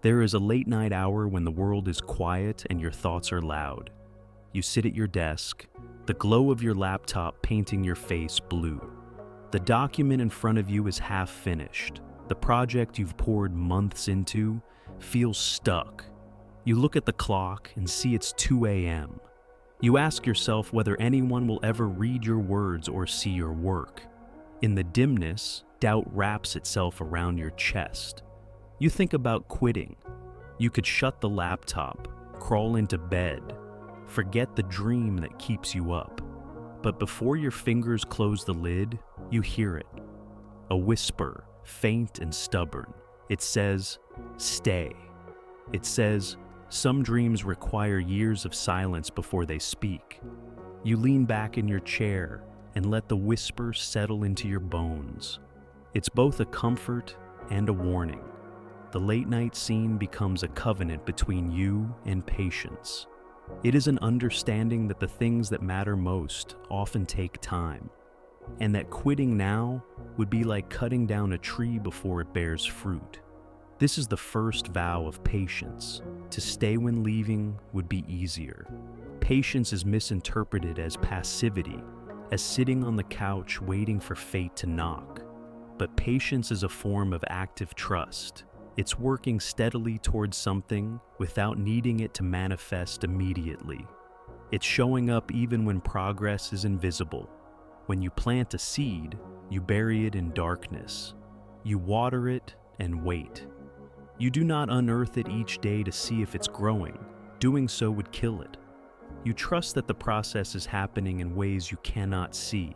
There is a late night hour when the world is quiet and your thoughts are loud. You sit at your desk, the glow of your laptop painting your face blue. The document in front of you is half finished. The project you've poured months into feels stuck. You look at the clock and see it's 2 a.m. You ask yourself whether anyone will ever read your words or see your work. In the dimness, doubt wraps itself around your chest. You think about quitting. You could shut the laptop, crawl into bed, forget the dream that keeps you up. But before your fingers close the lid, you hear it. A whisper, faint and stubborn. It says, "Stay." It says, some dreams require years of silence before they speak. You lean back in your chair and let the whisper settle into your bones. It's both a comfort and a warning. The late night scene becomes a covenant between you and patience. It is an understanding that the things that matter most often take time, and that quitting now would be like cutting down a tree before it bears fruit. This is the first vow of patience. To stay when leaving would be easier. Patience is misinterpreted as passivity, as sitting on the couch waiting for fate to knock. But patience is a form of active trust. It's working steadily towards something without needing it to manifest immediately. It's showing up even when progress is invisible. When you plant a seed, you bury it in darkness. You water it and wait. You do not unearth it each day to see if it's growing. Doing so would kill it. You trust that the process is happening in ways you cannot see.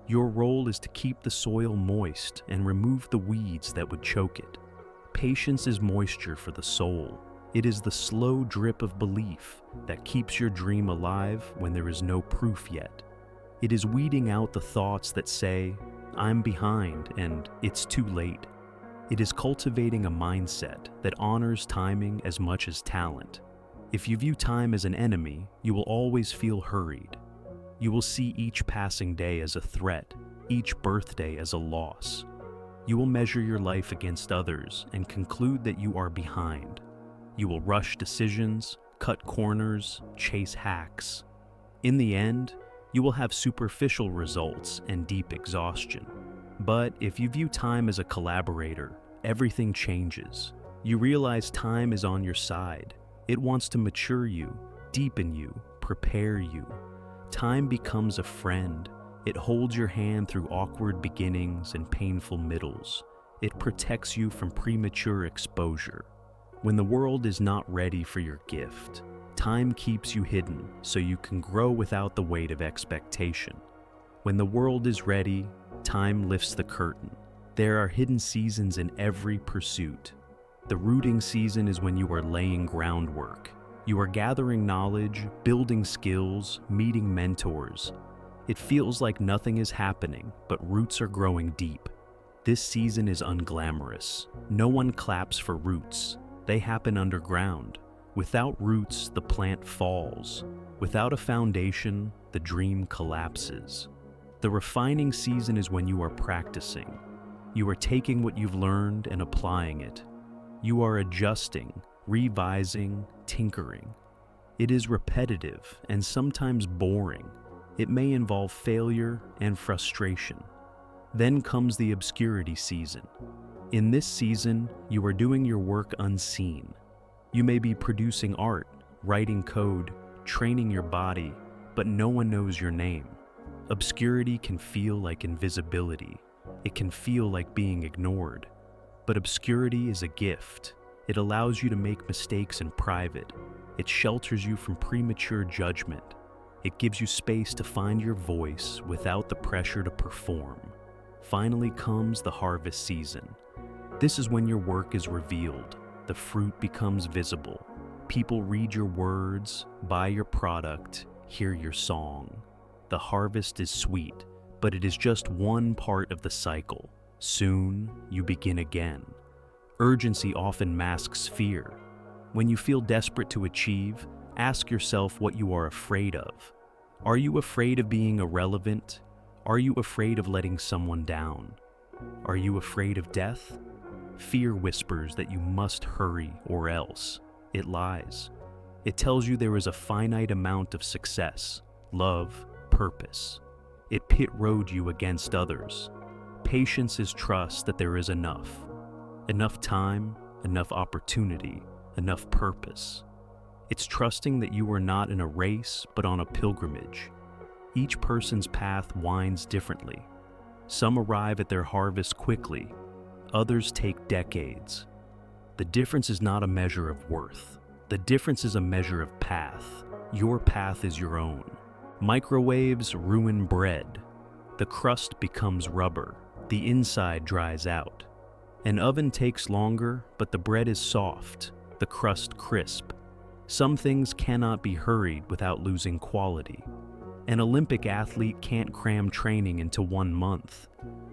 Your role is to keep the soil moist and remove the weeds that would choke it. Patience is moisture for the soul. It is the slow drip of belief that keeps your dream alive when there is no proof yet. It is weeding out the thoughts that say, "I'm behind," and "it's too late." It is cultivating a mindset that honors timing as much as talent. If you view time as an enemy, you will always feel hurried. You will see each passing day as a threat, each birthday as a loss. You will measure your life against others and conclude that you are behind. You will rush decisions, cut corners, chase hacks. In the end, you will have superficial results and deep exhaustion. But if you view time as a collaborator, everything changes. You realize time is on your side. It wants to mature you, deepen you, prepare you. Time becomes a friend. It holds your hand through awkward beginnings and painful middles. It protects you from premature exposure. When the world is not ready for your gift, time keeps you hidden so you can grow without the weight of expectation. When the world is ready, time lifts the curtain. There are hidden seasons in every pursuit. The rooting season is when you are laying groundwork. You are gathering knowledge, building skills, meeting mentors. It feels like nothing is happening, but roots are growing deep. This season is unglamorous. No one claps for roots. They happen underground. Without roots, the plant falls. Without a foundation, the dream collapses. The refining season is when you are practicing. You are taking what you've learned and applying it. You are adjusting, revising, tinkering. It is repetitive and sometimes boring. It may involve failure and frustration. Then comes the obscurity season. In this season, you are doing your work unseen. You may be producing art, writing code, training your body, but no one knows your name. Obscurity can feel like invisibility. It can feel like being ignored. But obscurity is a gift. It allows you to make mistakes in private. It shelters you from premature judgment. It gives you space to find your voice without the pressure to perform. Finally comes the harvest season. This is when your work is revealed. The fruit becomes visible. People read your words, buy your product, hear your song. The harvest is sweet, but it is just one part of the cycle. Soon, you begin again. Urgency often masks fear. When you feel desperate to achieve, ask yourself what you are afraid of. Are you afraid of being irrelevant? Are you afraid of letting someone down? Are you afraid of death? Fear whispers that you must hurry or else. It lies. It tells you there is a finite amount of success, love, purpose. It pit road you against others. Patience is trust that there is enough. Enough time, enough opportunity, enough purpose. It's trusting that you are not in a race, but on a pilgrimage. Each person's path winds differently. Some arrive at their harvest quickly, others take decades. The difference is not a measure of worth. The difference is a measure of path. Your path is your own. Microwaves ruin bread. The crust becomes rubber. The inside dries out. An oven takes longer, but the bread is soft, the crust crisp. Some things cannot be hurried without losing quality. An Olympic athlete can't cram training into 1 month.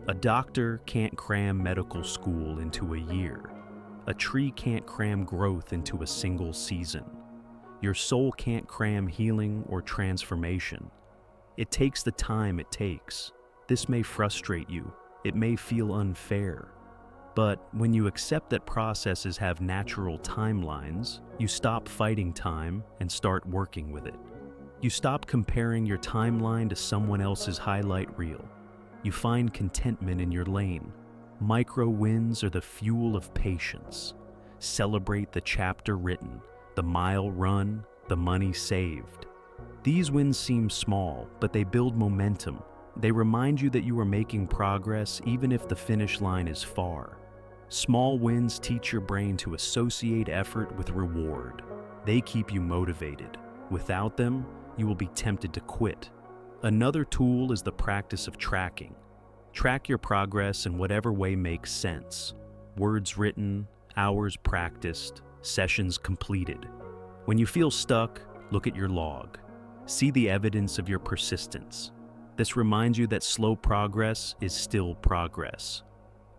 A doctor can't cram medical school into a year. A tree can't cram growth into a single season. Your soul can't cram healing or transformation. It takes the time it takes. This may frustrate you. It may feel unfair. But when you accept that processes have natural timelines, you stop fighting time and start working with it. You stop comparing your timeline to someone else's highlight reel. You find contentment in your lane. Micro wins are the fuel of patience. Celebrate the chapter written, the mile run, the money saved. These wins seem small, but they build momentum. They remind you that you are making progress even if the finish line is far. Small wins teach your brain to associate effort with reward. They keep you motivated. Without them, you will be tempted to quit. Another tool is the practice of tracking. Track your progress in whatever way makes sense. Words written, hours practiced, sessions completed. When you feel stuck, look at your log. See the evidence of your persistence. This reminds you that slow progress is still progress.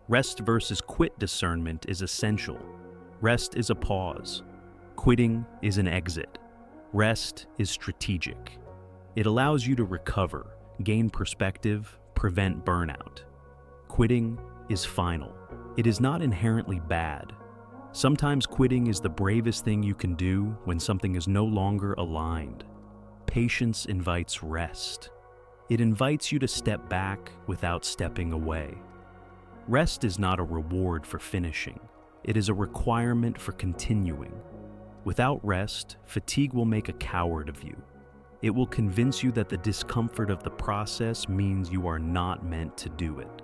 Rest versus quit discernment is essential. Rest is a pause. Quitting is an exit. Rest is strategic. It allows you to recover, gain perspective, prevent burnout. Quitting is final. It is not inherently bad. Sometimes quitting is the bravest thing you can do when something is no longer aligned. Patience invites rest. It invites you to step back without stepping away. Rest is not a reward for finishing. It is a requirement for continuing. Without rest, fatigue will make a coward of you. It will convince you that the discomfort of the process means you are not meant to do it.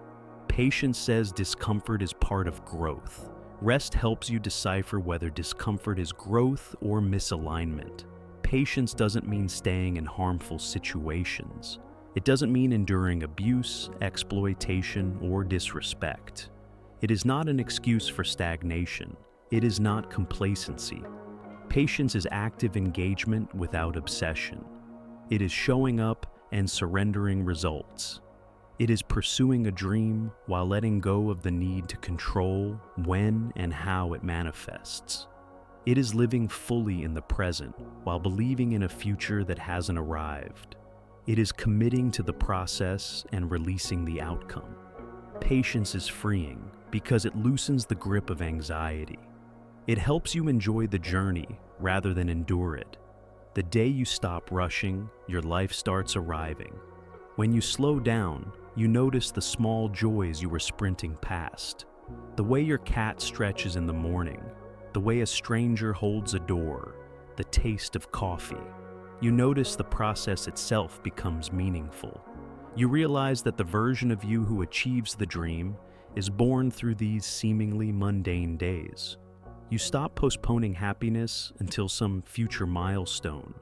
Patience says discomfort is part of growth. Rest helps you decipher whether discomfort is growth or misalignment. Patience doesn't mean staying in harmful situations. It doesn't mean enduring abuse, exploitation, or disrespect. It is not an excuse for stagnation. It is not complacency. Patience is active engagement without obsession. It is showing up and surrendering results. It is pursuing a dream while letting go of the need to control when and how it manifests. It is living fully in the present while believing in a future that hasn't arrived. It is committing to the process and releasing the outcome. Patience is freeing because it loosens the grip of anxiety. It helps you enjoy the journey rather than endure it. The day you stop rushing, your life starts arriving. When you slow down, you notice the small joys you were sprinting past. The way your cat stretches in the morning, the way a stranger holds a door, the taste of coffee. You notice the process itself becomes meaningful. You realize that the version of you who achieves the dream is born through these seemingly mundane days. You stop postponing happiness until some future milestone.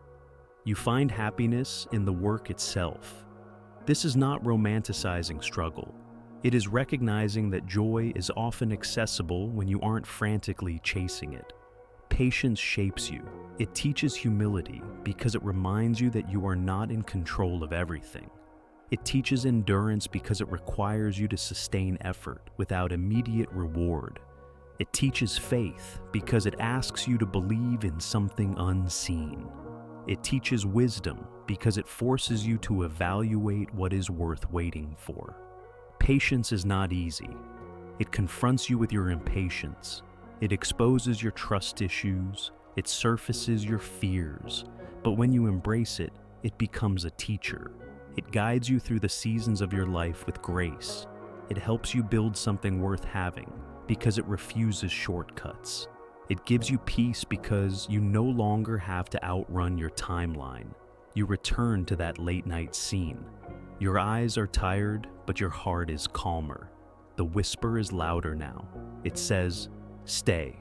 You find happiness in the work itself. This is not romanticizing struggle. It is recognizing that joy is often accessible when you aren't frantically chasing it. Patience shapes you. It teaches humility because it reminds you that you are not in control of everything. It teaches endurance because it requires you to sustain effort without immediate reward. It teaches faith because it asks you to believe in something unseen. It teaches wisdom because it forces you to evaluate what is worth waiting for. Patience is not easy. It confronts you with your impatience. It exposes your trust issues. It surfaces your fears. But when you embrace it, it becomes a teacher. It guides you through the seasons of your life with grace. It helps you build something worth having because it refuses shortcuts. It gives you peace because you no longer have to outrun your timeline. You return to that late-night scene. Your eyes are tired, but your heart is calmer. The whisper is louder now. It says, "Stay.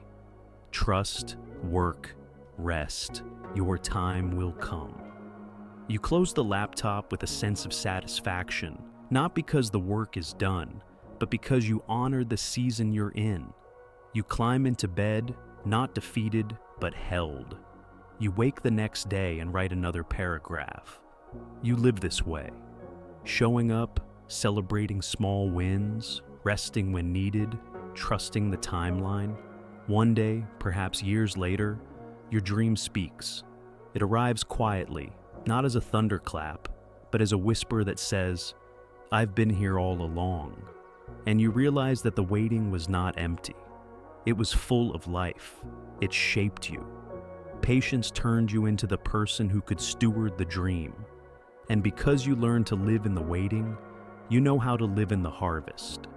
Trust, work, rest. Your time will come." You close the laptop with a sense of satisfaction, not because the work is done, but because you honor the season you're in. You climb into bed, not defeated, but held. You wake the next day and write another paragraph. You live this way, showing up, celebrating small wins, resting when needed, trusting the timeline. One day, perhaps years later, your dream speaks. It arrives quietly, not as a thunderclap, but as a whisper that says, "I've been here all along." And you realize that the waiting was not empty. It was full of life. It shaped you. Patience turned you into the person who could steward the dream. And because you learned to live in the waiting, you know how to live in the harvest.